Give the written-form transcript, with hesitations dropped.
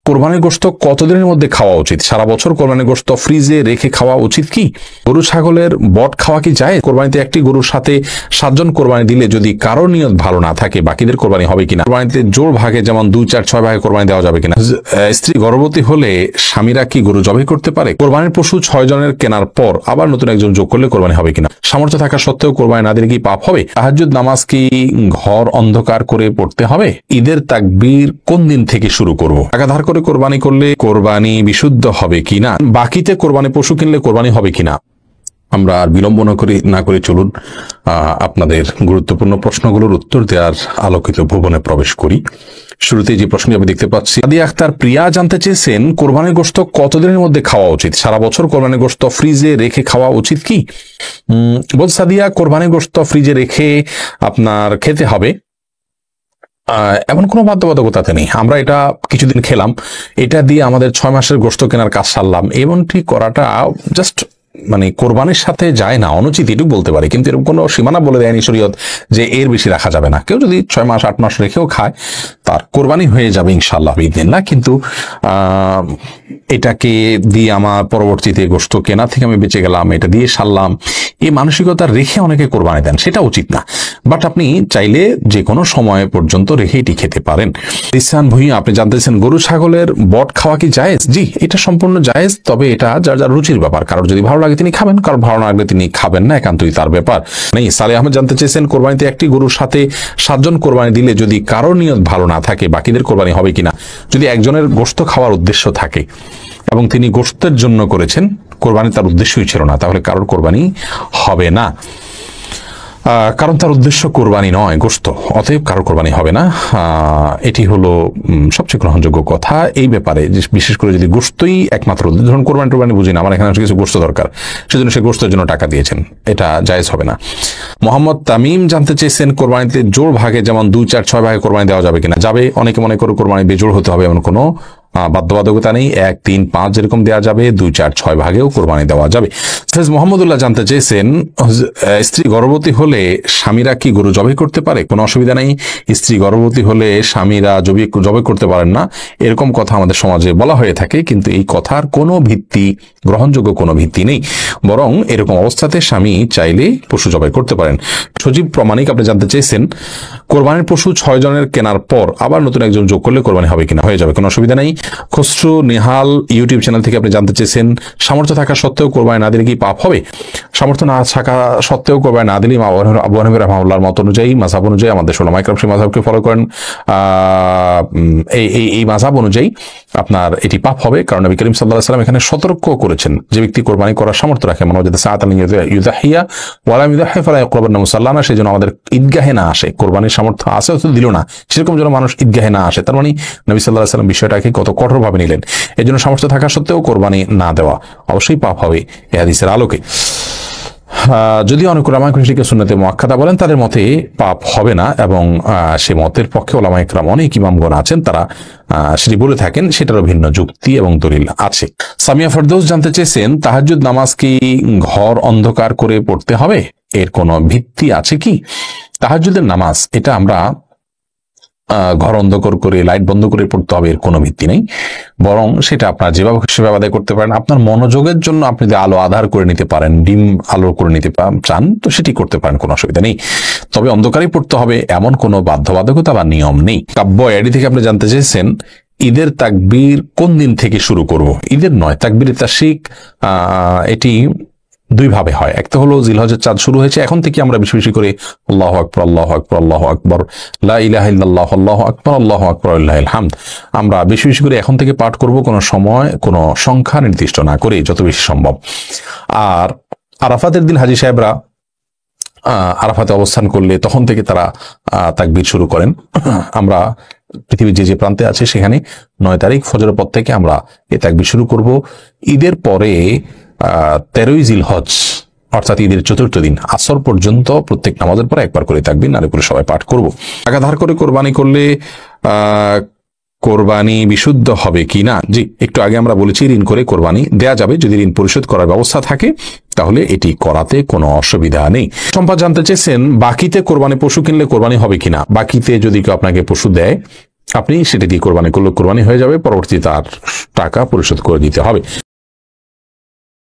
কোরবানির গোশত কতদিনের মধ্যে খাওয়া উচিত? সারা বছর কোরবানির গোশত ফ্রিজে রেখে খাওয়া উচিত কি? গরু ছাগলের বট খাওয়া কি যায়? কোরবানিতে একটি গরুর সাথে 7 জন কোরবানি দিলে যদি কারো নিয়ত ভালো না থাকে বাকিদের কোরবানি হবে কিনা? কোরবানিতে জোড় ভাগে যেমন 2, 4, 6 ভাগে কোরবানি দেওয়া যাবে কিনা? স্ত্রী গর্ভবতী হলে স্বামীরা কি গরু জবাই করতে পারে? কোরবানির পশু 6 জনের কেনার পর আবার নতুন একজন যোগ করলে কোরবানি হবে কিনা? সামর্থ্য থাকা সত্ত্বেও কোরবানি না দিলে কি পাপ হবে? তাহাজ্জুদ নামাজ কি ঘর অন্ধকার করে পড়তে হবে? ঈদের তাকবীর কোন দিন থেকে শুরু করব? টাকা ধার করে কোরবানি করলে কোরবানি বিশুদ্ধ হবে কিনা? বাকিতে কোরবানি পশু কিনলে কোরবানি হবে কিনা? আমরা আর বিলম্ব না করে চলুন আপনাদের গুরুত্বপূর্ণ প্রশ্নগুলোর উত্তর দেওয়ার আলোকিত ভুবনে প্রবেশ করি। শুরুতে যে প্রশ্নটি আমি দেখতে পাচ্ছি, সাদিয়া আক্তার প্রিয়া জানতে চেয়েছেন কোরবানির গোশত কতদিনের মধ্যে খাওয়া উচিত? সারা বছর কোরবানির গোশত ফ্রিজে রেখে খাওয়া উচিত কি? বল সাদিয়া, কোরবানির গোশত ফ্রিজে রেখে আপনার খেতে হবে এমন কোনো বাধ্যবাধকতা নেই। আমরা এটা কিছুদিন খেলাম, এটা দিয়ে আমাদের 6 মাসের গোশত কেনার কাজ সারলাম, এমনটি করাটা জাস্ট মানে কোরবানির সাথে যায় না, অনুচিত এটুকু বলতে পারি। কিন্তু এরকম কোনো সীমানা বলে দেয়নি শরীয়ত যে এর বেশি রাখা যাবে না। কেউ যদি 6 মাস 8 মাস রেখেও খায় তার কোরবানি হয়ে যাবে ইনশাআল্লাহ বিইذনিল্লাহ। কিন্তু এটাকে দিয়ে আমার পরবর্তীতে গোশত কেনা থেকে আমি বেঁচে গেলাম, এটা দিয়ে সারলাম, এই মানসিকতা রেখে অনেকে কোরবানি দেন, সেটা উচিত না। বাট আপনি চাইলে যে কোনো সময় পর্যন্ত রেখে এটি খেতে পারেন। রিসান ভুঁইয়া আপনি জানতেছেন গরু ছাগলের বট খাওয়া কি জায়েজ? জি, এটা সম্পূর্ণ জায়েজ, তবে এটা যার যার রুচির ব্যাপার। কারোর যদি ভালো লাগে তিনি খাবেন, কারোর ভালো না লাগলে তিনি খাবেন না, একান্তই তার ব্যাপার। নেই সালে আহমেদ জানতে চেয়েছেন কোরবানিতে একটি গরুর সাথে 7 জন কোরবানি দিলে যদি কারোর নিয়ত ভালো না থাকে বাকিদের কোরবানি হবে কিনা? যদি একজনের গোশত খাওয়ার উদ্দেশ্য থাকে এবং তিনি গোশতের জন্য করেছেন, কোরবানি তার উদ্দেশ্যই ছিল না, তাহলে কারোর কোরবানি হবে না, কারণ তার উদ্দেশ্য কোরবানি নয় গোশত, অতএব কারোর কোরবানি হবে না। এটি হলো সবচেয়ে গ্রহণযোগ্য কথা এই ব্যাপারে। বিশেষ করে যদি গোশতই একমাত্র ধরুন কোরবানি বুঝি না, আমার এখানে কিছু গোশত দরকার, সেজন্য সে গোশতের জন্য টাকা দিয়েছেন, এটা জায়েজ হবে না। মোহাম্মদ তামিম জানতে চেয়েছেন কোরবানিতে জোড় ভাগে যেমন 2, 4, 6 ভাগে কোরবানি দেওয়া যাবে কিনা? যাবে। অনেকে মনে করে কোরবানি বেজোড় হতে হবে, এমন কোনো বাধ্যবাধকতা নেই। 1, 3, 5 যেরকম দেওয়া যাবে, 2, 4, 6 ভাগেও কোরবানি দেওয়া যাবে। মোহাম্মদুল্লাহ জানতে চেয়েছেন স্ত্রী গর্ভবতী হলে স্বামীরা কি গরু জবাই করতে পারে? কোনো অসুবিধা নেই। স্ত্রী গর্ভবতী হলে স্বামীরা জবাই করতে পারেন না, এরকম কথা আমাদের সমাজে বলা হয়ে থাকে, কিন্তু এই কথার কোনো ভিত্তি, গ্রহণযোগ্য কোনো ভিত্তি নেই। বরং এরকম অবস্থাতে স্বামী চাইলে পশু জবাই করতে পারেন। সজীব প্রমাণিক আপনি জানতে চেয়েছেন কোরবানির পশু 6 জনের কেনার পর আবার নতুন একজন যোগ করলে কোরবানি হবে কিনা? হয়ে যাবে, কোনো অসুবিধা নেই। খসরু নিহাল ইউটিউব চ্যানেল থেকে আপনি জানতে চেয়েছেন সামর্থ্য থাকা সত্ত্বেও কোরবানি না দিলে কি পাপ হবে? সামর্থ্য না থাকা সত্ত্বেও কোরবানি না দিলে আবু হানিফা রাহমাহুল্লাহর মত অনুযায়ী, মাযহাব অনুযায়ী, আমাদের উলামায়ে কেরাম সেই মাযহাবকে ফলো করেন, এই মাযহাব অনুযায়ী আপনার এটি পাপ হবে। কারণ নবী করিম সাল্লাল্লাহু আলাইহি ওয়াসাল্লাম এখানে সতর্ক করেছেন যে ব্যক্তি কোরবানি করার সামর্থ্য রাখে, মানে যদি সাআতান ইউযাহিয়া ওয়া লাম ইউযাহি ফালা ইয়াকরাবান্না মুসাল্লানা, সেজন্য আমাদের ঈদগাহে না আসে, কোরবানির সামর্থ্য আছে অথচ দিল না, সেরকম যেন মানুষ ঈদগাহে না আসে। তার মানে নবী সাল্লাল্লাহু আলাইহি ওয়াসাল্লাম বিষয়টাকে কত কঠোরভাবে নিলেন। এই জন্য সামর্থ্য থাকা সত্ত্বেও কোরবানি না দেওয়া অবশ্যই পাপ হবে এই হাদিসের আলোকে। যদি অনেক উলামায়ে কেরাম সুন্নতে মুআক্কাদা বলেন, তাদের মতে পাপ হবে না, এবং সে মতের পক্ষে উলামায়ে কেরাম অনেক ইমামগণ আছেন, তারা সেটি বলে থাকেন, সেটারও ভিন্ন যুক্তি এবং দলিল আছে। সামিয়া ফেরদৌস জানতে চেয়েছেন তাহাজ্জুদ নামাজ কি ঘর অন্ধকার করে পড়তে হবে? এর কোনো ভিত্তি আছে কি? তাহাজ্জুদের নামাজ এটা আমরা ঘর অন্ধকার করে লাইট বন্ধ করে পড়তে হবে, এর কোনো ভিত্তি নেই। বরং সেটা আপনার যেভাবে সেভাবে আদায় করতে পারেন। আপনার মনোযোগের জন্য আপনি যদি আলো আধার করে নিতে পারেন, ডিম আলো করে নিতে চান, তো সেটি করতে পারেন, কোনো অসুবিধা নেই। তবে অন্ধকারেই পড়তে হবে এমন কোনো বাধ্যবাধকতা বা নিয়ম নেই। কাব্য এডি থেকে আপনি জানতে চেয়েছেন ঈদের তাকবীর কোন দিন থেকে শুরু করব? ঈদের নয়, তাকবীর তাশরিক এটি 2 ভাবে হয়। একটা হলো জিলহজের চাঁদ শুরু হয়েছে, এখন থেকে আমরা বেশি বেশি করে আল্লাহু আকবার, আল্লাহু আকবার, আল্লাহু আকবার, লা ইলাহা ইল্লাল্লাহ, আল্লাহু আকবার, আল্লাহু আকবার, লিল্লাহিল হামদ, আমরা বেশি বেশি করে এখন থেকে পাঠ করব, কোনো সময় কোনো সংখ্যা নির্দিষ্ট না করে, যত বেশি সম্ভব। আর আরাফাতের দিন হাজী সাহেবরা আরাফাতে অবস্থান করলে তখন থেকে তারা তাকবীর শুরু করেন। আমরা পৃথিবীর যে যে প্রান্তে আছে সেখানে 9 তারিখ ফজরের পর থেকে আমরা এই তাকবীর শুরু করব। ঈদের পরে 13ই জিলহজ অর্থাৎ ঈদের 4র্থ দিন আসর পর্যন্ত প্রত্যেক নামাজের পরে একবার করে তাকবীর নারী পুরুষ সবাই পাঠ করব। টাকা ধার করে কোরবানি করলে কোরবানি বিশুদ্ধ হবে কি না? জি, একটু আগে আমরা বলেছি ঋণ করে কোরবানি দেয়া যাবে, যদি ঋণ পরিশোধ করার ব্যবস্থা থাকে তাহলে এটি করাতে কোনো অসুবিধা নেই। সম্পাদ জানতে চেয়েছেন বাকিতে কোরবানি পশু কিনলে কোরবানি হবে কিনা? বাকিতে যদি কেউ আপনাকে পশু দেয় আপনি সেটা দিয়ে কোরবানি করলে কোরবানি হয়ে যাবে, পরবর্তীতে তার টাকা পরিশোধ করে দিতে হবে।